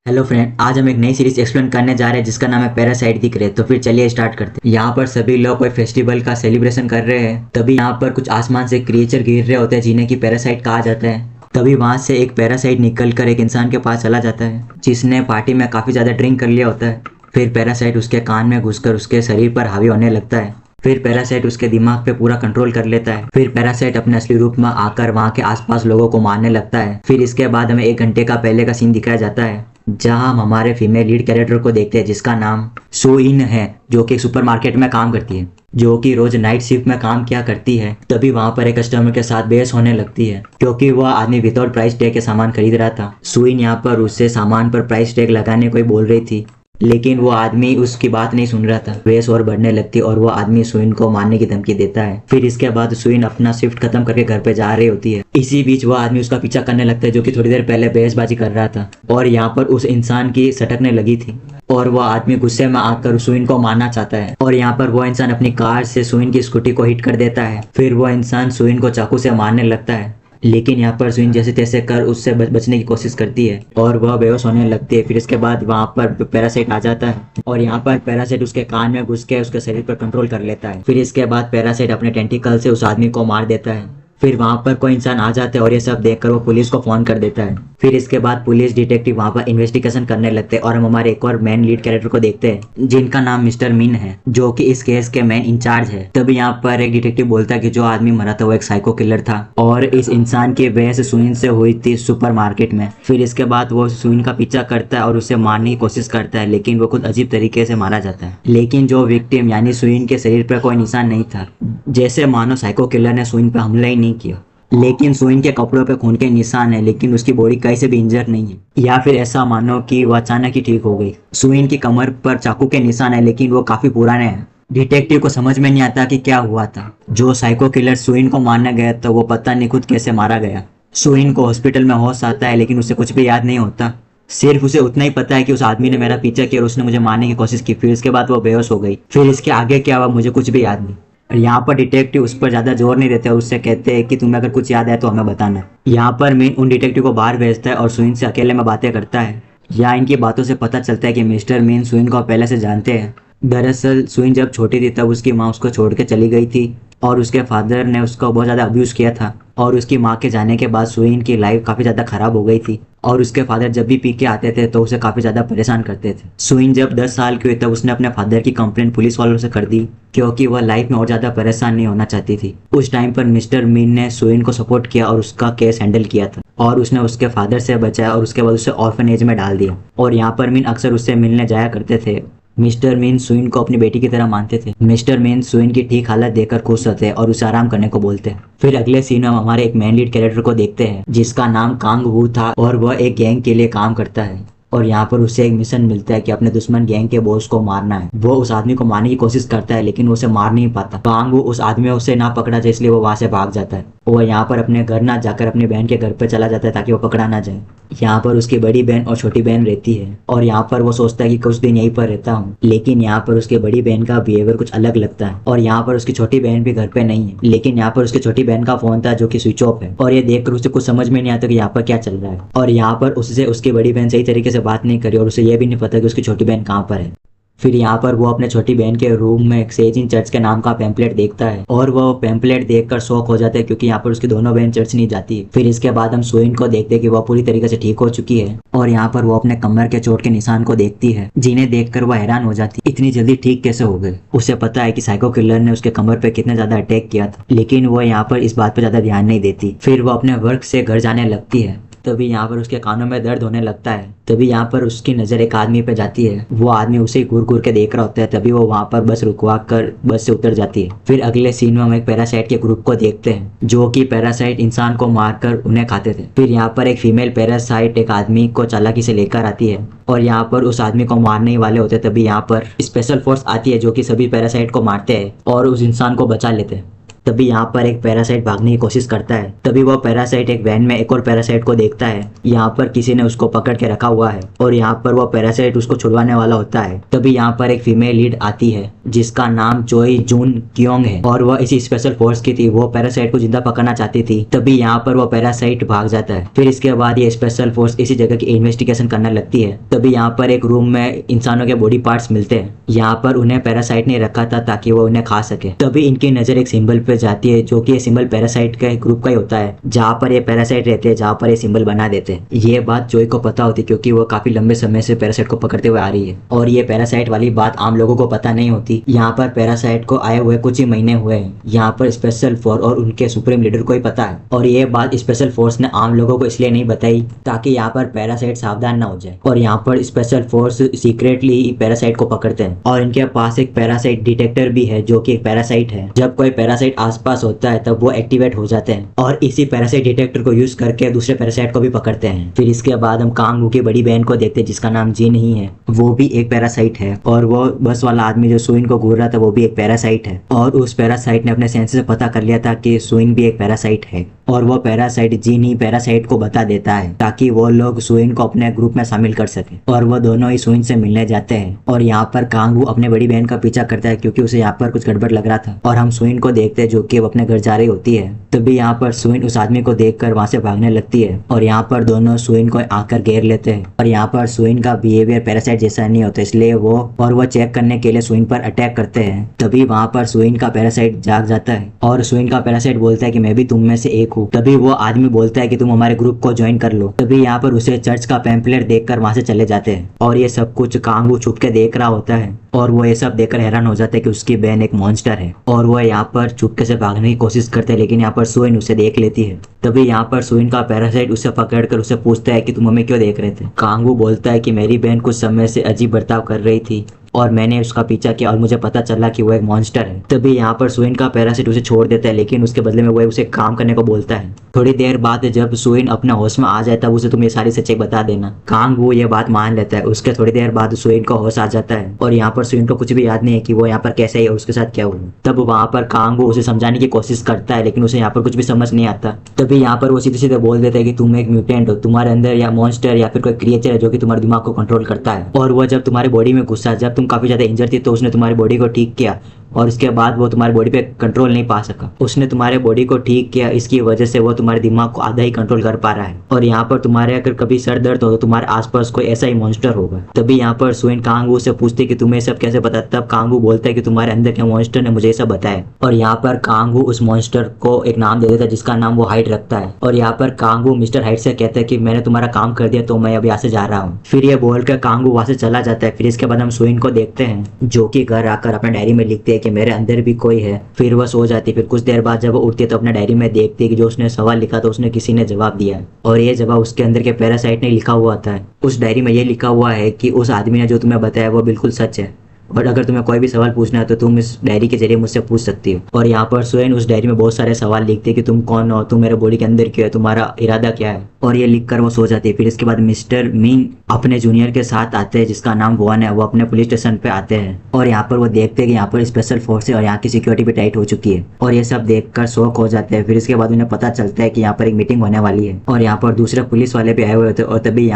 Hello friend, आज हम एक नई सीरीज एक्सप्लेन करने जा रहे हैं जिसका नाम है पैरासाइट दिख रहे। तो फिर चलिए स्टार्ट करते हैं। यहाँ पर सभी लोग कोई फेस्टिवल का सेलिब्रेशन कर रहे हैं। तभी यहाँ पर कुछ आसमान से क्रिएचर गिर रहे होते हैं जिन्हें की पैरासाइट कहा जाता है। तभी वहां से एक पैरासाइट निकल कर एक इंसान के पास चला जाता है जिसने पार्टी में काफी ज्यादा ड्रिंक कर लिया होता है। फिर पैरासाइट उसके कान में घुसकर उसके शरीर पर हावी होने लगता है। फिर पैरासाइट उसके दिमाग पे पूरा कंट्रोल कर लेता है। फिर पैरासाइट अपने असली रूप में आकर वहाँ के आसपास लोगों को मारने लगता है। फिर इसके बाद हमें 1 घंटे का पहले का सीन दिखाया जाता है जहां हम हमारे फीमेल लीड कैरेक्टर को देखते हैं जिसका नाम सो इन है, जो कि सुपरमार्केट में काम करती है, जो कि रोज नाइट शिफ्ट में काम किया करती है। तभी वहां पर एक कस्टमर के साथ बहस होने लगती है क्योंकि वह आदमी विदाउट प्राइस टैग के सामान खरीद रहा था। सुइन यहाँ पर उससे सामान पर प्राइस टैग लगाने को बोल रही थी, लेकिन वो आदमी उसकी बात नहीं सुन रहा था। बहस और बढ़ने लगती और वो आदमी सुइन को मारने की धमकी देता है। फिर इसके बाद सुइन अपना शिफ्ट खत्म करके घर पे जा रही होती है। इसी बीच वो आदमी उसका पीछा करने लगता है जो कि थोड़ी देर पहले बहसबाजी कर रहा था और यहाँ पर उस इंसान की सटकने लगी थी और वो आदमी गुस्से में आकर सुइन को मारना चाहता है और यहाँ पर वो इंसान अपनी कार से सुइन की स्कूटी को हिट कर देता है। फिर वो इंसान सुइन को चाकू से मारने लगता है, लेकिन यहाँ पर सुइन जैसे तैसे कर उससे बचने की कोशिश करती है और वह बेहोश होने लगती है। फिर इसके बाद वहाँ पर पैरासाइट आ जाता है और यहाँ पर पैरासाइट उसके कान में घुस के उसके शरीर पर कंट्रोल कर लेता है। फिर इसके बाद पैरासाइट अपने टेंटिकल से उस आदमी को मार देता है। फिर वहाँ पर कोई इंसान आ जाता है और ये सब देखकर वो पुलिस को फोन कर देता है। फिर इसके बाद पुलिस डिटेक्टिव वहाँ पर इन्वेस्टिगेशन करने लगते हैं और हम हमारे एक और मेन लीड कैरेक्टर को देखते हैं जिनका नाम मिस्टर मिन है, जो कि इस केस के मेन इंचार्ज है। तभी यहाँ पर एक डिटेक्टिव बोलता है कि जो आदमी मरा था वो एक साइको किलर था और इस इंसान की बहस सुइन से हुई थी सुपरमार्केट में। फिर इसके बाद वो सुइन का पीछा करता है और उसे मारने की कोशिश करता है, लेकिन वो कुछ अजीब तरीके से मारा जाता है। लेकिन जो विक्टिम यानी सुइन के शरीर पर कोई निशान नहीं था, जैसे मानो साइको किलर ने सुइन पर हमला ही नहीं किया। लेकिन सुइन के कपड़ों पे खून के निशान है, लेकिन उसकी बॉडी कहीं से भी इंजर नहीं है। या फिर ऐसा मानो कि वो अचानक ही ठीक हो गई। सुइन की कमर पर चाकू के निशान है, लेकिन वो काफी पुराने हैं। डिटेक्टिव को समझ में नहीं आता कि क्या हुआ था। जो साइको किलर सुइन को मारने गया था वो पता नहीं खुद कैसे मारा गया। सुइन को हॉस्पिटल में होश आता है, लेकिन उसे कुछ भी याद नहीं होता। सिर्फ उसे उतना ही पता है कि उस आदमी ने मेरा पीछा किया और उसने मुझे मारने की कोशिश की। फिर इसके बाद वो बेहोश हो गई। फिर इसके आगे क्या हुआ मुझे कुछ भी याद नहीं। यहाँ पर डिटेक्टिव उस पर ज्यादा जोर नहीं देते और उससे कहते हैं कि तुम्हें अगर कुछ याद है तो हमें बताना। यहाँ पर मीन उन डिटेक्टिव को बाहर भेजता है और सुइन से अकेले में बातें करता है। यहाँ इनकी बातों से पता चलता है कि मिस्टर मीन सुइन को पहले से जानते हैं। दरअसल सुइन जब छोटी थी तब उसकी माँ उसको छोड़ के चली गई थी और उसके फादर ने उसको बहुत ज़्यादा अब्यूज़ किया था और उसकी माँ के जाने के बाद सुइन की लाइफ काफ़ी ज़्यादा ख़राब हो गई थी और उसके फादर जब भी पी के आते थे तो उसे काफ़ी ज़्यादा परेशान करते थे। सुइन जब 10 साल की हुई तब उसने अपने फादर की कंप्लेंट पुलिस वालों से कर दी क्योंकि वह लाइफ में और ज़्यादा परेशान नहीं होना चाहती थी। उस टाइम पर मिस्टर मीन ने सुइन को सपोर्ट किया और उसका केस हैंडल किया था और उसने उसके फादर से बचाया और उसके बाद उसे ऑर्फनेज में डाल दिया। और यहाँ पर मीन अक्सर उससे मिलने जाया करते थे। मिस्टर मीन सुइन को अपनी बेटी की तरह मानते थे। मिस्टर मीन सुइन की ठीक हालत देखकर खुश होते और उसे आराम करने को बोलते हैं। फिर अगले सीन में हम हमारे एक मेन लीड कैरेक्टर को देखते हैं जिसका नाम कांग वू था और वह एक गैंग के लिए काम करता है और यहाँ पर उसे एक मिशन मिलता है कि अपने दुश्मन गैंग के बॉस को मारना है। वो उस आदमी को मारने की कोशिश करता है, लेकिन उसे मार नहीं पाता। कांग वू उस आदमी उसे ना पकड़ा जाए इसलिए वो वहां से भाग जाता है। वो यहाँ पर अपने घर ना जाकर अपनी बहन के घर पर चला जाता है ताकि वो पकड़ा ना जाए। यहाँ पर उसकी बड़ी बहन और छोटी बहन रहती है और यहाँ पर वो सोचता है कि कुछ दिन यहीं पर रहता हूँ, लेकिन यहाँ पर उसकी बड़ी बहन का बिहेवियर कुछ अलग लगता है और यहाँ पर उसकी छोटी बहन भी घर पे नहीं है। लेकिन यहाँ पर उसकी छोटी बहन का फोन था जो कि स्विच ऑफ है और ये देखकर उसे कुछ समझ में नहीं आता कि यहाँ पर क्या चल रहा है। और यहाँ पर उससे उसकी बड़ी बहन सही तरीके से बात नहीं करी और उसे ये भी नहीं पता कि उसकी छोटी बहन कहाँ पर है। फिर यहाँ पर वो अपने छोटी बहन के रूम में एक सेजिन चर्च के नाम का पैम्पलेट देखता है और वो पैम्पलेट देखकर शॉक हो जाता है क्योंकि यहाँ पर उसकी दोनों बहन चर्च नहीं जाती। फिर इसके बाद हम सुइन को देखते हैं कि वह पूरी तरीके से ठीक हो चुकी है और यहाँ पर वो अपने कमर के चोट के निशान को देखती है जिन्हें देखकर वह हैरान हो जाती है इतनी जल्दी ठीक कैसे हो गए। उसे पता है कि साइको किलर ने उसके कमर पे कितना ज्यादा अटैक किया था, लेकिन वो यहाँ पर इस बात पर ज्यादा ध्यान नहीं देती। फिर वो अपने वर्क से घर जाने लगती है। तभी यहाँ पर उसके कानों में दर्द होने लगता है। तभी यहाँ पर उसकी नजर एक आदमी पे जाती है। वो आदमी उसे घूर घूर के देख रहा होता है। तभी वो वहाँ पर बस रुकवा कर बस से उतर जाती है। फिर अगले सीन में हम एक पैरासाइट के ग्रुप को देखते हैं जो कि पैरासाइट इंसान को मारकर उन्हें खाते थे। फिर यहाँ पर एक फीमेल पैरासाइट एक आदमी को चालाकी से लेकर आती है और यहाँ पर उस आदमी को मारने ही वाले होते। तभी यहाँ पर स्पेशल फोर्स आती है जो कि सभी पैरासाइट को मारते हैं और उस इंसान को बचा लेते हैं। तभी यहाँ पर एक पैरासाइट भागने की कोशिश करता है। तभी वो पैरासाइट एक वैन में एक और पैरासाइट को देखता है। यहाँ पर किसी ने उसको पकड़ के रखा हुआ है और यहाँ पर वो पैरासाइट उसको छुड़वाने वाला होता है। तभी यहाँ पर एक फीमेल लीड आती है जिसका नाम चोई जून क्योंग है और वह इसी स्पेशल फोर्स की थी। वो पैरासाइट को जिंदा पकड़ना चाहती थी। तभी यहाँ पर वो पैरासाइट भाग जाता है। फिर इसके बाद ये स्पेशल फोर्स इसी जगह की इन्वेस्टिगेशन करने लगती है। तभी यहाँ पर एक रूम में इंसानों के बॉडी पार्ट्स मिलते हैं। यहाँ पर उन्हें पैरासाइट ने रखा था ताकि वो उन्हें खा सके। तभी इनकी नजर एक सिंबल पे जाती है जो कि ये सिंबल पैरासाइट का ग्रुप का ही होता है, जहाँ पर ये पैरासाइट रहते हैं, जहाँ पर ये सिंबल बना देते हैं। ये बात जोई को पता होती है क्योंकि वो काफी लंबे समय से पैरासाइट को पकड़ते हुए आ रही है और ये पैरासाइट वाली बात आम लोगों को पता नहीं होती। यहाँ पर पैरासाइट को आए हुए कुछ ही महीने हुए हैं। यहाँ पर स्पेशल फोर्स और उनके सुप्रीम लीडर को ही पता है और ये बात स्पेशल फोर्स ने आम लोगों को इसलिए नहीं बताई ताकि यहाँ पर पैरासाइट सावधान ना हो जाए। और यहाँ पर स्पेशल फोर्स सीक्रेटली पैरासाइट को पकड़ते हैं और इनके पास एक पैरासाइट डिटेक्टर भी है जो कि एक पैरासाइट है। जब कोई पैरासाइट आसपास होता है तब वो एक्टिवेट हो जाते हैं और इसी पैरासाइट डिटेक्टर को यूज करके दूसरे पैरासाइट को भी पकड़ते हैं। फिर इसके बाद हम कांगू की बड़ी बहन को देखते हैं जिसका नाम जिन ही है। वो भी एक पैरासाइट है और वो बस वाला आदमी जो सुइन को घूर रहा था वो भी एक पैरासाइट है और उस पैरासाइट ने अपने सेंस से पता कर लिया था कि सुइन भी एक पैरासाइट है और वो पैरासाइट जिन ही पैरासाइट को बता देता है ताकि वो लोग सुइन को अपने ग्रुप में शामिल कर सके और वो दोनों ही सुइन से मिलने जाते हैं। और यहाँ पर कांगू अपने बड़ी बहन का पीछा करता है क्योंकि उसे यहाँ पर कुछ गड़बड़ लग रहा था और हम सुइन को देखते हैं जो कि वो अपने घर जा रही होती है। तभी यहाँ पर सुइन उस आदमी को देखकर वहां से भागने लगती है और यहाँ पर दोनों सुइन को आकर घेर लेते हैं और यहाँ पर सुइन का बिहेवियर पैरासाइट जैसा नहीं होता इसलिए वो चेक करने के लिए सुइन पर अटैक करते हैं। तभी वहाँ पर सुइन का पैरासाइट जाग जाता है और सुइन का पैरासाइट बोलता है कि मैं भी तुम में से एक हूँ। तभी वो आदमी बोलता है कि तुम हमारे ग्रुप को ज्वाइन कर लो। तभी यहाँ पर उसे चर्च का पैम्पलेट देखकर वहां से चले जाते हैं और ये सब कुछ कांगू छुप के देख रहा होता है और वो ये सब देखकर हैरान हो जाता है कि उसकी बहन एक मॉन्स्टर है और वो यहाँ पर चुपके से भागने की कोशिश करते हैं लेकिन यहाँ पर सुइन उसे देख लेती है। तभी यहाँ पर सुइन का पैरासाइट उसे पकड़कर उसे पूछता है कि तुम हमें क्यों देख रहे थे। कांगू बोलता है कि मेरी बहन कुछ समय से अजीब बर्ताव कर रही थी और मैंने उसका पीछा किया और मुझे पता चला कि वो एक मॉन्स्टर है। तभी यहाँ पर सुइन का पैरासाइट उसे छोड़ देता है लेकिन उसके बदले में वो उसे काम करने को बोलता है। थोड़ी देर बाद जब सुइन अपने होश में आ जाए तब उसे तुम ये सारी सच्चाई बता देना। कांगू ये बात मान लेता है। उसके थोड़ी देर बाद सुइन को होश आ जाता है और यहाँ पर सुइन को कुछ भी याद नहीं है कि वो यहाँ पर कैसे है और उसके साथ क्या हुआ। तब वहाँ पर कांगू उसे समझाने की कोशिश करता है लेकिन उसे यहाँ पर कुछ भी समझ नहीं आता। तभी यहाँ पर वो सीधे सीधे बोल देता है कि तुम एक म्यूटेंट हो, तुम्हारे अंदर या मॉन्स्टर या फिर कोई क्रिएचर है जो कि तुम्हारे दिमाग को कंट्रोल करता है और वो जब तुम्हारे बॉडी में घुसा, जब तुम काफी ज्यादा इंजर थी तो उसने तुम्हारी बॉडी को ठीक किया और उसके बाद वो तुम्हारी बॉडी पे कंट्रोल नहीं पा सका। उसने तुम्हारे बॉडी को ठीक किया, इसकी वजह से वो तुम्हारे दिमाग को आधा ही कंट्रोल कर पा रहा है और यहाँ पर तुम्हारे अगर कभी सर दर्द हो तो तुम्हारे आसपास कोई ऐसा ही मॉन्स्टर होगा। तभी यहाँ पर सुइन कांगू से पूछते कि तुम्हें सब कैसे पता। तब कांगू बोलता है कि तुम्हारे अंदर के मॉन्स्टर ने मुझे सब बताया और यहाँ पर कांगू उस मॉन्स्टर को एक नाम दे देता है जिसका नाम वो हाइट रखता है और यहाँ पर कांगू मिस्टर हाइट से कहता है कि मैंने तुम्हारा काम कर दिया तो मैं अब यहाँ से जा रहा हूँ। फिर ये बोलकर कांगू वहां से चला जाता है। फिर इसके बाद हम सुइन को देखते हैं जो कि घर आकर अपने डायरी में लिखते हैं कि मेरे अंदर भी कोई है। फिर वह सो जाती है। फिर कुछ देर बाद जब वो उठती है तो अपने डायरी में देखती है कि जो उसने सवाल लिखा था उसने किसी ने जवाब दिया है और ये जवाब उसके अंदर के पैरासाइट ने लिखा हुआ था। उस डायरी में ये लिखा हुआ है कि उस आदमी ने जो तुम्हें बताया वो बिल्कुल सच है और अगर तुम्हें कोई भी सवाल पूछना है तो तुम इस डायरी के जरिए मुझसे पूछ सकती हो। और यहाँ पर सुइन उस डायरी में बहुत सारे सवाल लिखते हैं कि तुम कौन हो, तुम मेरे बॉडी के अंदर क्यों है, तुम्हारा इरादा क्या है और ये लिखकर वो सो जाती है। फिर इसके बाद मिस्टर मिंग अपने जूनियर के साथ आते हैं जिसका नाम वॉन है। वो अपने पुलिस स्टेशन पे आते हैं और यहाँ पर वो देखते हैं कि यहाँ पर स्पेशल फोर्स है और यहाँ की सिक्योरिटी भी टाइट हो चुकी है और ये सब देखकर शॉक हो जाते हैं। फिर इसके बाद उन्हें पता चलता है कि यहाँ पर एक मीटिंग होने वाली है और यहाँ पर दूसरे पुलिस वाले भी आए हुए होते हैं और तभी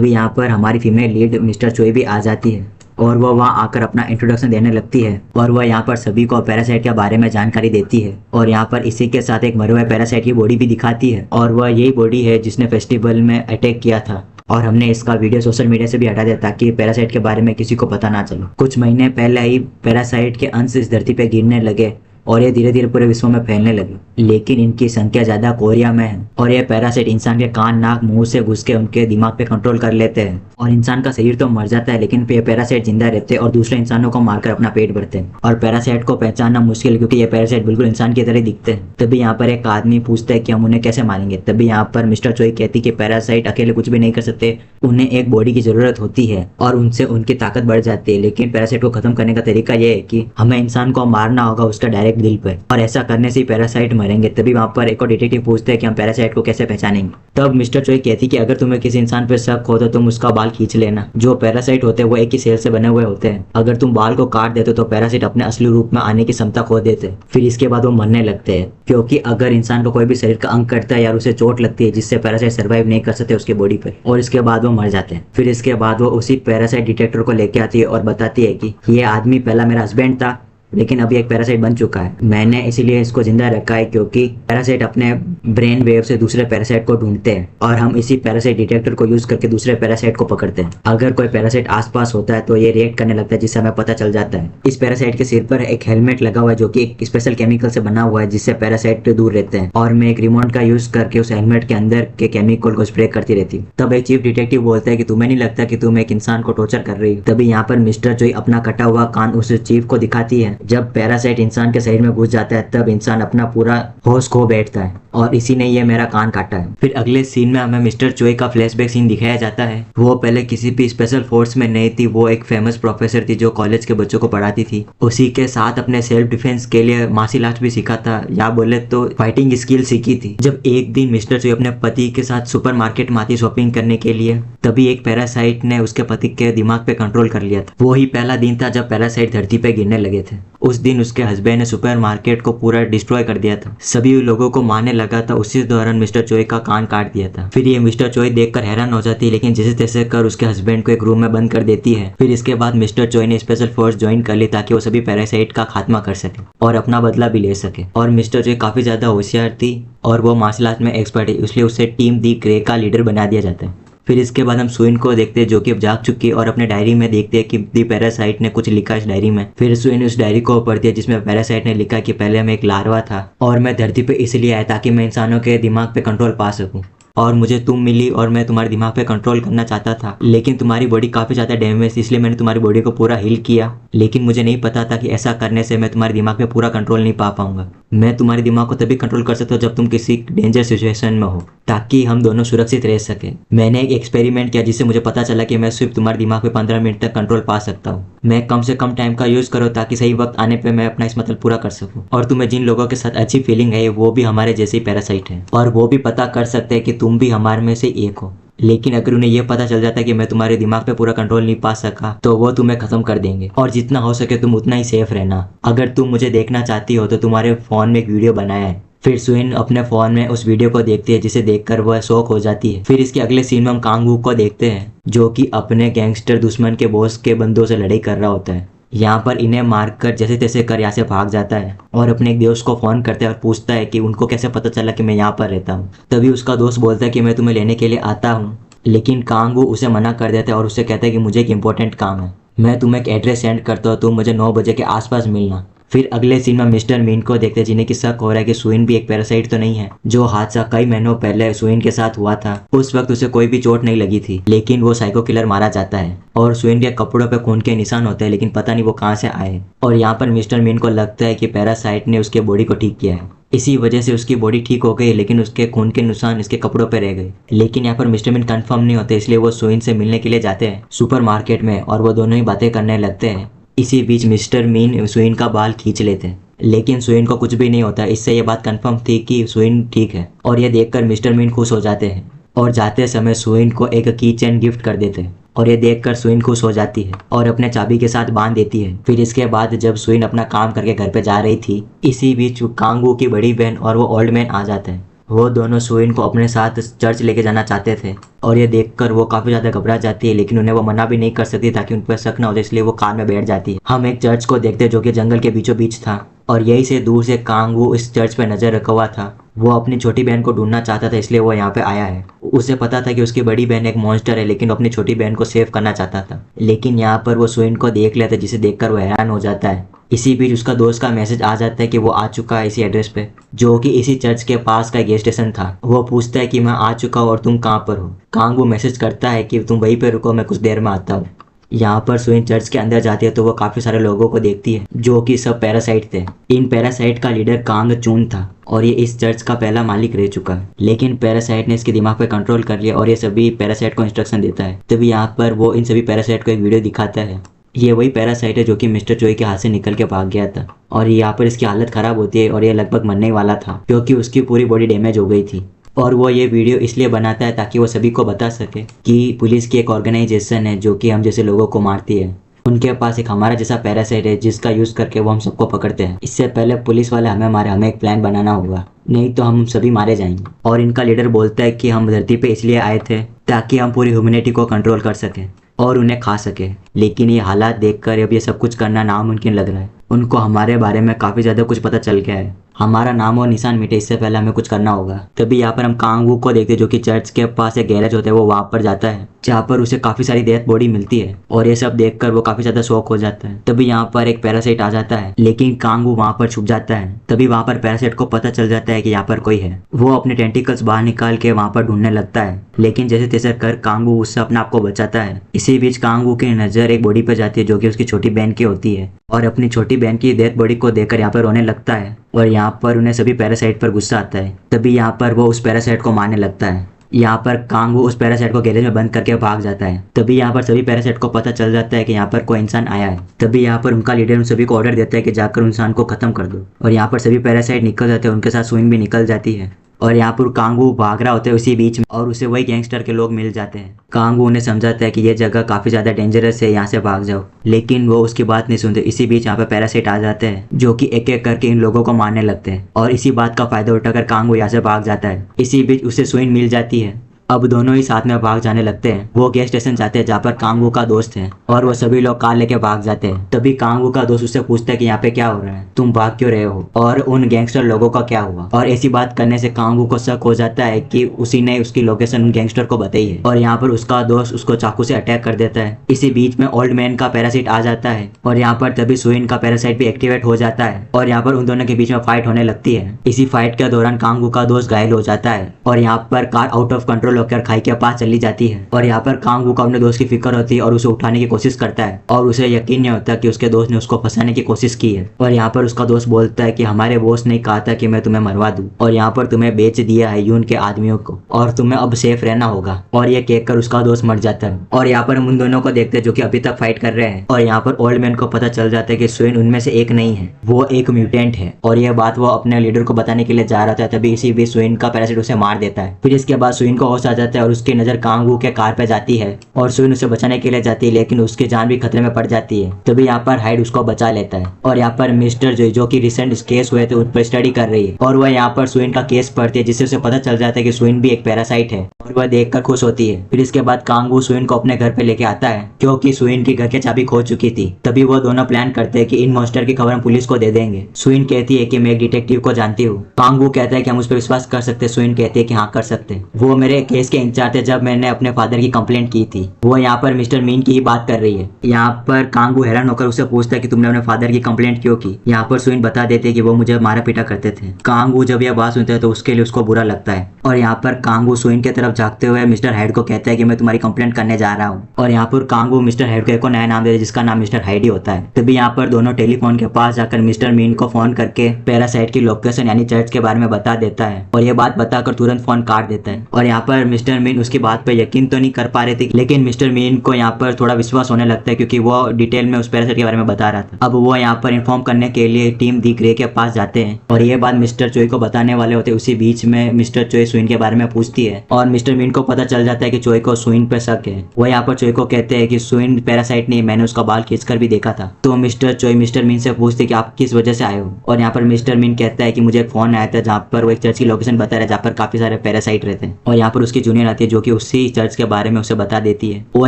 यहाँ पर हमारी फीमेल लीड मिस्टर चोई भी आ जाती है और वह वहाँ आकर अपना इंट्रोडक्शन देने लगती है और वह यहाँ पर सभी को पैरासाइट के बारे में जानकारी देती है और यहाँ पर इसी के साथ एक मरे हुए पैरासाइट की बॉडी भी दिखाती है और वह यही बॉडी है जिसने फेस्टिवल में अटैक किया था और हमने इसका वीडियो सोशल मीडिया से भी हटा दिया ताकि पैरासाइट के बारे में किसी को पता ना चले। कुछ महीने पहले ही पैरासाइट के अंश इस धरती पे गिरने लगे और ये धीरे धीरे पूरे विश्व में फैलने लगे लेकिन इनकी संख्या ज्यादा कोरिया में है और ये पैरासाइट इंसान के कान, नाक, मुंह से घुस के उनके दिमाग पे कंट्रोल कर लेते हैं और इंसान का शरीर तो मर जाता है लेकिन ये पैरासाइट जिंदा रहते हैं और दूसरे इंसानों को मारकर अपना पेट भरते हैं और पैरासाइट को पहचानना मुश्किल क्योंकि ये पैरासाइट बिल्कुल इंसान की तरह दिखते हैं। तभी यहाँ पर एक आदमी पूछता है कि हम उन्हें कैसे मारेंगे। तभी यहाँ पर मिस्टर चोई कहती कि पैरासाइट अकेले कुछ भी नहीं कर सकते, उन्हें एक बॉडी की जरूरत होती है और उनसे उनकी ताकत बढ़ जाती है लेकिन पैरासाइट को खत्म करने का तरीका ये है कि हमें इंसान को मारना होगा उसका डायरेक्ट एक दिल पर, और ऐसा करने से ही पैरासाइट मरेंगे। तभी वहाँ पर एक और डिटेक्टिव पूछते हैं कि हम पैरासाइट को कैसे पहचानेंगे। तब मिस्टर चोई कहती कि अगर तुम्हें किसी इंसान पर शक हो तो तुम उसका बाल खींच लेना। जो पैरासाइट होते हैं वो एक ही सेल से बने हुए होते हैं। अगर तुम बाल को काट देते तो पैरासाइट अपने असली रूप में आने की क्षमता खो देते हैं। फिर इसके बाद वो मरने लगते हैं, क्योंकि अगर इंसान को कोई भी शरीर का अंग कटता है या उसे चोट लगती है जिससे पैरासाइट सर्वाइव नहीं कर सकते उसके बॉडी पे, और इसके बाद वो मर जाते हैं। फिर इसके बाद वो उसी पैरासाइट डिटेक्टर को लेके आती है और बताती है कि ये आदमी पहला मेरा हस्बैंड था, लेकिन अभी एक पैरासाइट बन चुका है। मैंने इसीलिए इसको जिंदा रखा है क्योंकि पैरासाइट अपने ब्रेन वेव से दूसरे पैरासाइट को ढूंढते हैं और हम इसी पैरासाइट डिटेक्टर को यूज करके दूसरे पैरासाइट को पकड़ते हैं। अगर कोई पैरासाइट आसपास होता है तो ये रिएक्ट करने लगता है जिससे हमें पता चल जाता है। इस पैरासाइट के सिर पर एक हेलमेट लगा हुआ है जो कि एक स्पेशल केमिकल से बना हुआ है जिससे पैरासाइट दूर रहते हैं, और मैं एक रिमोट का यूज करके उस हेलमेट के अंदर के केमिकल को स्प्रे करती रहती हूँ। तब एक चीफ डिटेक्टिव बोलता है कि तुम्हें नहीं लगता कि तुम एक इंसान को टॉर्चर कर रही हो। तभी यहाँ पर मिस्टर जोई अपना कटा हुआ कान उस चीफ को दिखाती है। जब पैरासाइट इंसान के शरीर में घुस जाता है तब इंसान अपना पूरा होश खो बैठता है, और इसी ने ये मेरा कान काटा है। फिर अगले सीन में हमें मिस्टर चोई का फ्लैशबैक सीन दिखाया जाता है। वो पहले किसी भी स्पेशल फोर्स में नहीं थी, वो एक फेमस प्रोफेसर थी जो कॉलेज के बच्चों को पढ़ाती थी। उसी के साथ अपने सेल्फ डिफेंस के लिए मार्शल आर्ट भी सीखा था, या बोले तो फाइटिंग स्किल सीखी थी। जब एक दिन मिस्टर चोई अपने पति के साथ सुपरमार्केट में आती शॉपिंग करने के लिए, तभी एक पैरासाइट ने उसके पति के दिमाग पे कंट्रोल कर लिया था। वो ही पहला दिन था जब पैरासाइट धरती पे गिरने लगे थे। उस दिन उसके हस्बैंड ने सुपरमार्केट को पूरा डिस्ट्रॉय कर दिया था, सभी लोगों को मारने लगा था। उसी दौरान मिस्टर चोई का कान काट दिया था। फिर ये मिस्टर चोई देखकर हैरान हो जाती है, लेकिन जैसे तैसे कर उसके हस्बैंड को एक रूम में बंद कर देती है। फिर इसके बाद मिस्टर चोई ने स्पेशल फोर्स ज्वाइन कर ली ताकि वो सभी पैरासाइट का खात्मा कर सके और अपना बदला भी ले सके। और मिस्टर चोई काफी ज्यादा होशियार थी और वो मार्शल आर्ट में एक्सपर्ट है, इसलिए उसे टीम दी ग्रे का लीडर बना दिया जाता है। फिर इसके बाद हम सुइन को देखते हैं जो कि अब जाग चुकी है और अपने डायरी में देखते हैं कि दी पैरासाइट ने कुछ लिखा इस डायरी में। फिर सुइन उस डायरी को पढ़ती है जिसमें पैरासाइट ने लिखा कि पहले मैं एक लार्वा था और मैं धरती पे इसलिए आया ताकि मैं इंसानों के दिमाग पे कंट्रोल पा सकूं, और मुझे तुम मिली और मैं तुम्हारे दिमाग पे कंट्रोल करना चाहता था, लेकिन तुम्हारी बॉडी काफी ज्यादा डैमेज, इसलिए मैंने तुम्हारी बॉडी को पूरा हील किया। लेकिन मुझे नहीं पता था कि ऐसा करने से मैं तुम्हारे दिमाग पे पूरा कंट्रोल नहीं पा पाऊंगा। मैं तुम्हारे दिमाग को तभी कंट्रोल कर सकता हूँ जब तुम किसी डेंजर सिचुएशन में हो, ताकि हम दोनों सुरक्षित रह सके। मैंने एक एक्सपेरिमेंट किया जिससे मुझे पता चला कि मैं सिर्फ तुम्हारे दिमाग पे 15 मिनट तक कंट्रोल पा सकता हूँ। मैं कम से कम टाइम का यूज करो ताकि सही वक्त आने पे मैं अपना इस मतलब पूरा कर सकूँ। और तुम्हें जिन लोगों के साथ अच्छी फीलिंग है वो भी हमारे जैसे ही पैरासाइट है, और वो भी पता कर सकते हैं कि तुम भी हमारे में से एक हो। लेकिन अगर उन्हें यह पता चल जाता है कि मैं तुम्हारे दिमाग पे पूरा कंट्रोल नहीं पा सका तो वो तुम्हें खत्म कर देंगे, और जितना हो सके तुम उतना ही सेफ रहना। अगर तुम मुझे देखना चाहती हो तो तुम्हारे फोन में एक वीडियो बनाया है। फिर सुइन अपने फोन में उस वीडियो को देखती है जिसे देखकर वह शॉक हो जाती है। फिर इसके अगले सीन में हम कांगवू को देखते हैं जो कि अपने गैंगस्टर दुश्मन के बॉस के बंदों से लड़ाई कर रहा होता है। यहाँ पर इन्हें मारकर जैसे तैसे कर यहाँ से भाग जाता है और अपने एक दोस्त को फोन करता है और पूछता है कि उनको कैसे पता चला कि मैं यहाँ पर रहता हूँ। तभी उसका दोस्त बोलता है कि मैं तुम्हें लेने के लिए आता हूँ, लेकिन कांगवू उसे मना कर देता है और उससे कहता है कि मुझे एक इंपॉर्टेंट काम है, मैं तुम्हें एक एड्रेस सेंड करता हूँ, तुम मुझे 9 बजे के आसपास मिलना। फिर अगले सीन में मिस्टर मीन को देखते हैं जिन्हें कि शक हो रहा है कि सुइन भी एक पैरासाइट तो नहीं है। जो हादसा कई महीनों पहले सुइन के साथ हुआ था उस वक्त उसे कोई भी चोट नहीं लगी थी, लेकिन वो साइको किलर मारा जाता है और सुइन के कपड़ों पे खून के निशान होते हैं, लेकिन पता नहीं वो कहाँ से आए। और यहाँ पर मिस्टर मीन को लगता है कि पैरासाइट ने उसके बॉडी को ठीक किया है, इसी वजह से उसकी बॉडी ठीक हो गई, लेकिन उसके खून के निशान इसके कपड़ों पे रह गए। लेकिन यहाँ पर मिस्टर मीन कंफर्म नहीं होते, इसलिए वो सुइन से मिलने के लिए जाते हैं सुपरमार्केट में और वो दोनों ही बातें करने लगते हैं। इसी बीच मिस्टर मीन सुइन का बाल खींच लेते हैं, लेकिन सुइन को कुछ भी नहीं होता। इससे ये बात कंफर्म थी कि सुइन ठीक है, और ये देखकर मिस्टर मीन खुश हो जाते हैं और जाते समय सुइन को एक की चेन गिफ्ट कर देते हैं, और ये देखकर सुइन खुश हो जाती है और अपने चाबी के साथ बांध देती है। फिर इसके बाद जब सुइन अपना काम करके घर पे जा रही थी, इसी बीच कांगवू की बड़ी बहन और वो ओल्ड मैन आ जाते हैं। वो दोनों सुइन को अपने साथ चर्च लेके जाना चाहते थे और ये देखकर वो काफी ज्यादा घबरा जाती है, लेकिन उन्हें वो मना भी नहीं कर सकती ताकि उन पर शक ना हो, इसलिए वो कार में बैठ जाती है। हम एक चर्च को देखते हैं जो कि जंगल के बीचों बीच था, और यही से दूर से कांगवू इस चर्च पे नजर रखा हुआ था। वो अपनी छोटी बहन को ढूंढना चाहता था, इसलिए वो यहाँ पे आया है। उसे पता था कि उसकी बड़ी बहन एक मॉन्स्टर है, लेकिन अपनी छोटी बहन को सेव करना चाहता था। लेकिन यहाँ पर वो सुइन को देख लेता है जिसे देखकर वो हैरान हो जाता है। इसी बीच उसका दोस्त का मैसेज आ जाता है कि वो आ चुका है इसी एड्रेस पे, जो कि इसी चर्च के पास का गैस स्टेशन था। वो पूछता है कि मैं आ चुका हूँ और तुम कहाँ पर हो। कांगवू मैसेज करता है कि तुम वहीं पे रुको, मैं कुछ देर में आता हूँ। यहाँ पर सुइन चर्च के अंदर जाती है तो वो काफी सारे लोगों को देखती है जो कि सब पैरासाइट थे। इन पैरासाइट का लीडर कांग चून था और ये इस चर्च का पहला मालिक रह चुका है, लेकिन पैरासाइट ने इसके दिमाग पे कंट्रोल कर लिया और ये सभी पैरासाइट को इंस्ट्रक्शन देता है। तभी यहाँ पर वो इन सभी पैरासाइट को एक वीडियो दिखाता है ये वही पैरासाइट है जो कि मिस्टर चोई के हाथ से निकल के भाग गया था और यहाँ पर इसकी हालत खराब होती है और ये लगभग मरने वाला था क्योंकि उसकी पूरी बॉडी डैमेज हो गई थी। और वो ये वीडियो इसलिए बनाता है ताकि वो सभी को बता सके कि पुलिस की एक ऑर्गेनाइजेशन है जो कि हम जैसे लोगों को मारती है। उनके पास एक हमारा जैसा पैरासाइट है जिसका यूज़ करके वो हम सबको पकड़ते हैं। इससे पहले पुलिस वाले हमें मारे, हमें एक प्लान बनाना होगा, नहीं तो हम सभी मारे जाएंगे। और इनका लीडर बोलता है कि हम धरती पे इसलिए आए थे ताकि हम पूरी ह्यूमैनिटी को कंट्रोल कर सकें और उन्हें खा सके। लेकिन ये हालात देखकर अब ये सब कुछ करना नामुमकिन लग रहा है। उनको हमारे बारे में काफ़ी ज़्यादा कुछ पता चल गया है। हमारा नाम और निशान मिटे इससे पहले हमें कुछ करना होगा। तभी यहाँ पर हम कांग वू को देखते हैं जो कि चर्च के पास एक गैरेज होता है, वो वहाँ पर जाता है जहाँ पर उसे काफ़ी सारी डेथ बॉडी मिलती है और ये सब देखकर वो काफ़ी ज़्यादा शॉक हो जाता है। तभी यहाँ पर एक पैरासाइट आ जाता है लेकिन कांग वू वहाँ पर छुप जाता है। तभी वहाँ पर पैरासाइट को पता चल जाता है कि यहाँ पर कोई है। वो अपने टेंटिकल्स बाहर निकाल के वहाँ पर ढूंढने लगता है लेकिन जैसे तैसे कर कांग वू उससे अपने आप को बचाता है। इसी बीच कांग वू की नज़र एक बॉडी पर जाती है जो कि उसकी छोटी बहन की होती है और अपनी छोटी बहन की डेथ बॉडी को देखकर यहाँ पर रोने लगता है और यहाँ पर उन्हें सभी पैरासाइट पर गुस्सा आता है। तभी यहाँ पर वो उस पैरासाइट को मारने लगता है। यहाँ पर कांग वो उस पैरासाइट को गैरेज में बंद करके भाग जाता है। तभी यहाँ पर सभी पैरासाइट को पता चल जाता है कि यहाँ पर कोई इंसान आया है। तभी यहाँ पर उनका लीडर उन सभी को ऑर्डर देता है कि जाकर इंसान को खत्म कर दो और यहाँ पर सभी पैरासाइट निकल जाते हैं, उनके साथ सुइन भी निकल जाती है। और यहाँ पर कांगू भाग रहा होता है उसी बीच में और उसे वही गैंगस्टर के लोग मिल जाते हैं। कांगू उन्हें समझाता है कि ये जगह काफ़ी ज़्यादा डेंजरस है, यहाँ से भाग जाओ, लेकिन वो उसकी बात नहीं सुनते। इसी बीच यहाँ पे पैरासाइट आ जाते हैं जो कि एक एक करके इन लोगों को मारने लगते हैं और इसी बात का फायदा उठाकर कांगू यहाँ से भाग जाता है। इसी बीच उसे सुइन मिल जाती है। अब दोनों ही साथ में भाग जाने लगते हैं। वो गैस स्टेशन जाते हैं जहाँ पर कांगू का दोस्त है और वो सभी लोग कार लेके भाग जाते हैं। तभी कांगू का दोस्त उससे पूछता है कि यहाँ पे क्या हो रहा है, तुम भाग क्यों रहे हो और उन गैंगस्टर लोगों का क्या हुआ। और ऐसी बात करने से कांगू को शक हो जाता है कि उसी ने उसकी लोकेशन उन गैंगस्टर को बताई है और यहाँ पर उसका दोस्त उसको चाकू से अटैक कर देता है। इसी बीच में ओल्ड मैन का पैरासाइट आ जाता है और यहाँ पर तभी सुइन का पैरासाइट भी एक्टिवेट हो जाता है और यहाँ पर उन दोनों के बीच में फाइट होने लगती है। इसी फाइट के दौरान कांगू का दोस्त घायल हो जाता है और यहाँ पर कार आउट ऑफ कंट्रोल होकर खाई के पास चली जाती है और यहाँ पर कांगू को अपने दोस्त की फिक्र होती है और उसे उठाने की कोशिश करता है और उसे यकीन नहीं होता कि उसके दोस्त ने उसको फंसाने की कोशिश की है। और यहाँ पर उसका दोस्त बोलता है कि हमारे बॉस ने कहा था कि मैं तुम्हें मरवा दूं और यहाँ पर तुम्हें बेच दिया है यून के आदमियों को और तुम्हें अब सेफ रहना होगा। और ये कहकर उसका दोस्त मर जाता है। और यहाँ पर हम उन दोनों को देखते हैं जो कि अभी तक फाइट कर रहे हैं और यहाँ पर ओल्ड मैन को पता चल जाता है कि सुइन उनमें से एक नहीं है, वो एक म्यूटेंट है और यह बात वो अपने लीडर को बताने के लिए जा रहा था। तभी इसी बीच सुइन का पैरासाइट उसे मार देता है। फिर इसके बाद सुइन को होश आ जाता है और उसकी नजर कांगू के कार पे जाती है और सुइन उसे बचाने के लिए जाती है लेकिन उसकी जान भी खतरे में पड़ जाती है। तभी यहाँ पर हाइड उसको बचा लेता है और यहाँ पर मिस्टर जो कि रिसेंट केस हुए थे उन पर स्टडी कर रही है और वह यहाँ पर सुइन का केस पढ़ती है जिससे उसे पता चल जाता है कि सुइन भी एक पैरासाइट है और वह देखकर खुश होती है। फिर इसके बाद कांगू सुइन को अपने घर पे लेके आता है क्योंकि सुइन की घर की चाबी खो चुकी थी। तभी वो दोनों प्लान करते हैं कि इन मॉन्स्टर की खबर हम पुलिस को दे देंगे। सुइन कहती है कि मैं एक डिटेक्टिव को जानती हूँ। कांगू कहता है कि हम उस पर विश्वास कर सकते। सुइन कहती है कि हाँ कर सकते। वो मेरे केस के इंचार्ज थे जब मैंने अपने फादर की कंप्लेंट की थी। वो यहाँ पर मिस्टर मीन की ही बात कर रही है। यहाँ पर कांगू हैरान होकर उससे पूछता है कि तुमने अपने फादर की कंप्लेंट क्यों की। यहाँ पर सुइन बता देते हैं कि वो मुझे मारा पीटा करते थे। कांगू जब यह बात सुनता है तो उसके लिए उसको बुरा लगता है और यहाँ पर कांगू सुइन की तरफ झांकते हुए मिस्टर हाइड को कहता है कि मैं तुम्हारी कंप्लेंट करने जा रहा हूँ। और यहाँ पर कांगू मिस्टर हाइड को नया नाम देता है जिसका नाम मिस्टर हाइडी होता है। तभी यहाँ पर दोनों टेलीफोन के पास जाकर मिस्टर मीन को फोन करके पैरासाइट की लोकेशन यानी चर्च के बारे में बता देता है और ये बात बताकर तुरंत फोन काट देता है। और यहाँ पर मिस्टर मीन उसकी बात पे यकीन तो नहीं कर पा रहे थे लेकिन मिस्टर मीन को यहाँ पर थोड़ा विश्वास होने लगता है क्योंकि वो डिटेल में उस पैरासाइट के बारे में बता रहा था। अब वो यहाँ पर इन्फॉर्म करने के लिए टीम दी ग्रे के पास जाते हैं और ये बात मिस्टर चोई को बताने वाले होते हैं। उसी बीच में मिस्टर चोई सुइन के बारे में पूछती है और मिस्टर मीन को पता चल जाता है कि चोई को सुइन पे शक है। वो यहाँ पर चोई को कहते हैं कि सुइन पैरासाइट नहीं, मैंने उसका बाल खींचकर भी देखा था। तो मिस्टर चोई मिस्टर मीन से पूछते कि आप किस वजह से आए हो और यहाँ पर मिस्टर मीन कहता है कि मुझे एक फोन आया था जहाँ पर वो एक चर्च की लोकेशन बता रहा है जहाँ पर काफी सारे पैरासाइट रहते हैं और यहाँ पर उसकी जूनियर आती है जो कि उसी चर्च के बारे में उसे बता देती है। वो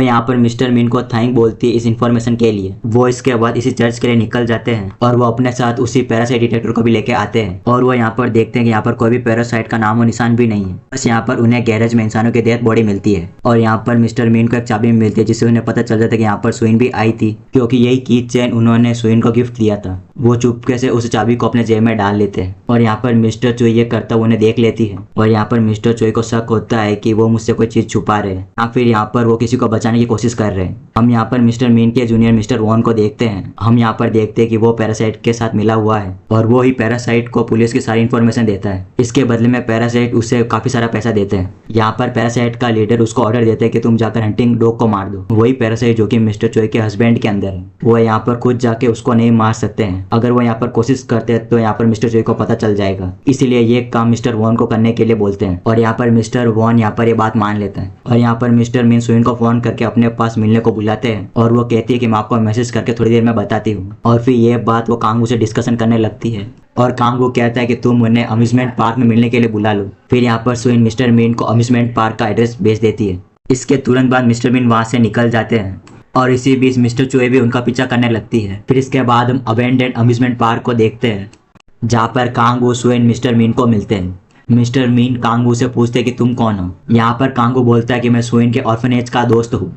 यहाँ पर मिस्टर मीन को थैंक बोलती है इस इन्फॉर्मेशन के लिए। वो इसके बाद इसी चर्च के लिए निकल जाते हैं और वो अपने साथ उसी पैरासाइट डिटेक्टर को भी लेके आते हैं और वो यहाँ पर देखते हैं कि यहाँ पर कोई भी पैरासाइट का नाम और निशान भी नहीं है। बस यहाँ पर उन्हें गैरेज में इंसानों की डेथ बॉडी मिलती है और यहाँ पर मिस्टर मीन को एक चाबी मिलती है जिससे उन्हें पता चल जाता है कि यहाँ पर सुइन भी आई थी क्योंकि यही की चेन उन्होंने सुइन को गिफ्ट दिया था। वो चुपके से उस चाबी को अपने जेब में डाल लेते हैं और यहाँ पर मिस्टर चोई ये करता उन्हें देख लेती है और यहाँ पर मिस्टर चोई को शक होता है कि वो मुझसे कोई चीज छुपा रहे हैं या फिर यहाँ पर वो किसी को बचाने की कोशिश कर रहे हैं। हम यहाँ पर मिस्टर मीन के जूनियर मिस्टर वॉन को देखते हैं। हम यहाँ पर देखते हैं कि वो पैरासाइट के साथ मिला हुआ है और वो ही पैरासाइट को पुलिस की सारी इन्फॉर्मेशन देता है। इसके बदले में पैरासाइट उससे काफी सारा पैसा देते हैं। यहाँ पर पैरासाइट का लीडर उसको ऑर्डर देते हैं कि तुम जाकर हंटिंग डॉग को मार दो। वही पैरासाइट जो कि मिस्टर चोई के हस्बैंड के अंदर है, वो यहाँ पर खुद जाके उसको नहीं मार सकते हैं। अगर वो यहाँ पर कोशिश करते हैं तो यहाँ पर मिस्टर चोई को पता चल जाएगा, इसीलिए ये काम मिस्टर वॉन को करने के लिए बोलते हैं और यहाँ पर मिस्टर वॉन यहाँ पर ये बात मान लेता है। और यहाँ पर मिस्टर मीन सुइन को फोन करके अपने पास मिलने को बुलाते हैं और वो कहती है कि मैं आपको मैसेज करके थोड़ी देर में बताती हूँ। और फिर ये बात वो कांगू से डिस्कशन करने लगती है और कांगू कहता है कि तुम उन्हें अम्यूजमेंट पार्क में मिलने के लिए बुला लो। फिर यहाँ पर सुइन मिस्टर मीन को अम्यूजमेंट पार्क का एड्रेस भेज देती है। इसके तुरंत बाद मिस्टर मीन वहाँ से निकल जाते हैं और इसी बीच मिस्टर चोई भी उनका पीछा करने लगती है। फिर इसके बाद हम अबेंडेंड अम्यूजमेंट पार्क को देखते हैं जहाँ पर कांगू सुइन मिस्टर मीन को मिलते हैं। मिस्टर मीन कांगू से पूछते कि तुम कौन हो। यहाँ पर कांगू बोलता है कि मैं सुइन के ऑर्फनेज का दोस्त हूँ।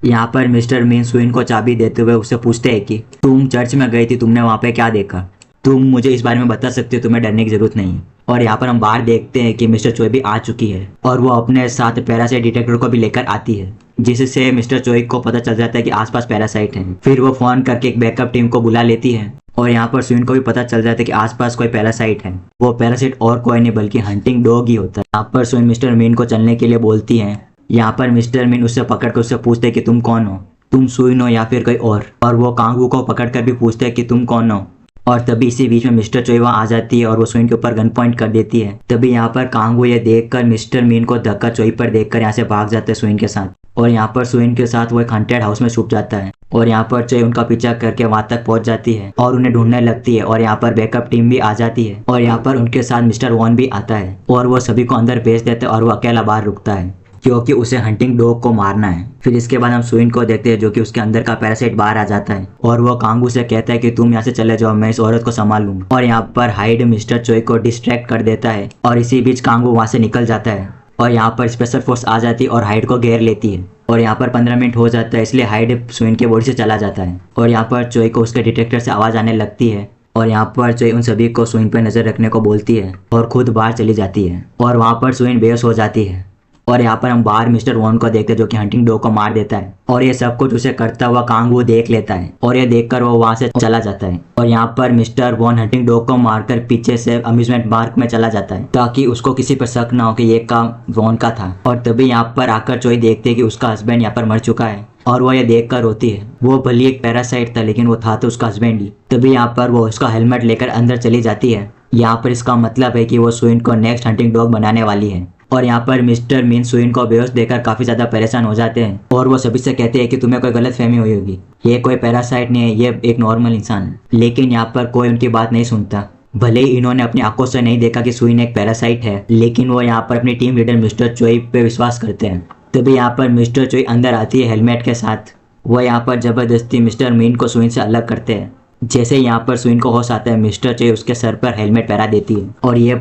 यहाँ पर मिस्टर मीन सुइन को चाबी देते हुए उससे पूछते हैं कि तुम चर्च में गई थी, तुमने वहाँ पे क्या देखा? तुम मुझे इस बारे में बता सकते हो, तुम्हें डरने की जरूरत नहीं है। और यहाँ पर हम बाहर देखते हैं कि मिस्टर चोई भी आ चुकी है और वो अपने साथ पैरासाइट डिटेक्टर को भी लेकर आती है, जिससे मिस्टर चोई को पता चल जाता है कि आसपास पैरासाइट है। फिर वो फोन करके एक बैकअप टीम को बुला लेती है और यहाँ पर सुइन को भी पता चल जाता है कि आसपास कोई पैरासाइट है। वो पैरासाइट और कोई नहीं बल्कि हंटिंग डॉग ही होता है। यहाँ पर सुइन मिस्टर मीन को चलने के लिए बोलती है। यहाँ पर मिस्टर मीन उससे पकड़ कर उससे पूछते हैं कि तुम कौन हो, तुम सुइन हो या फिर कोई और वो कांगू को पकड़ कर भी पूछते हैं कि तुम कौन हो। और तभी इसी बीच में मिस्टर चोई वहाँ आ जाती है और वो सुइन के ऊपर गन पॉइंट कर देती है। तभी यहाँ पर कांगू ये देखकर मिस्टर मीन को धक्का चोई पर देखकर यहाँ से भाग जाते हैं सुइन के साथ। और यहाँ पर सुइन के साथ वो एक हंटेड हाउस में छुप जाता है और यहाँ पर चोई उनका पीछा करके वहाँ तक पहुँच जाती है और उन्हें ढूंढने लगती है। और यहाँ पर बैकअप टीम भी आ जाती है और यहाँ पर उनके साथ मिस्टर वॉन भी आता है और वो सभी को अंदर भेज देते हैं और वो अकेला बाहर रुकता है क्योंकि उसे हंटिंग डॉग को मारना है। फिर इसके बाद हम सुइन को देखते हैं जो कि उसके अंदर का पैरासाइट बाहर आ जाता है और वो कांगू से कहता है कि तुम यहाँ से चले जाओ, मैं इस औरत को संभाल लूंगा। और यहाँ पर हाइड मिस्टर चोई को डिस्ट्रैक्ट कर देता है और इसी बीच कांगू वहाँ से निकल जाता है और यहाँ पर स्पेशल फोर्स आ जाती है और हाइड को घेर लेती है। और यहाँ पर 15 मिनट हो जाता है, इसलिए हाइड सुइन के बॉडी से चला जाता है और यहाँ पर चोई को उसके डिटेक्टर से आवाज़ आने लगती है और यहाँ पर चोई उन सभी को सुइन पर नजर रखने को बोलती है और खुद बाहर चली जाती है और वहाँ पर सुइन बेहोश हो जाती है। और यहाँ पर हम बाहर मिस्टर वॉन को देखते हैं जो कि हंटिंग डॉग को मार देता है और ये सब कुछ उसे करता हुआ कांगू देख लेता है और ये देखकर वो वहाँ से चला जाता है। और यहाँ पर मिस्टर वॉन हंटिंग डॉग को मारकर पीछे से अम्यूजमेंट पार्क में चला जाता है ताकि उसको किसी पर शक ना हो कि ये काम वॉन का था। और तभी यहाँ पर आकर चोई देखते है कि उसका हस्बैंड यहाँ पर मर चुका है और वो ये देखकर रोती है। वो भले एक पैरासाइट था लेकिन वो था तो उसका हस्बैंड ही। तभी यहाँ पर वो उसका हेलमेट लेकर अंदर चली जाती है। यहाँ पर इसका मतलब है कि वो सुइन को नेक्स्ट हंटिंग डॉग बनाने वाली है। और यहाँ पर मिस्टर मीन सुइन को बेहोश देखकर काफी ज्यादा परेशान हो जाते हैं और वो सभी से कहते हैं कि तुम्हें कोई गलत फहमी हुई होगी, ये कोई पैरासाइट नहीं है, ये एक नॉर्मल इंसान है। लेकिन यहाँ पर कोई उनकी बात नहीं सुनता। भले ही इन्होंने अपनी आंखों से नहीं देखा कि सुइन एक पैरासाइट है, लेकिन वो यहाँ पर अपनी टीम लीडर मिस्टर चोई पे विश्वास करते हैं। तभी यहाँ पर मिस्टर चोई अंदर आती है हेलमेट के साथ। वो यहाँ पर जबरदस्ती मिस्टर मीन को सुइन से अलग करते हैं। जैसे यहाँ पर सुइन को होश आता है, मिस्टर चोई उसके सर पर हेलमेट पहरा देती है और ये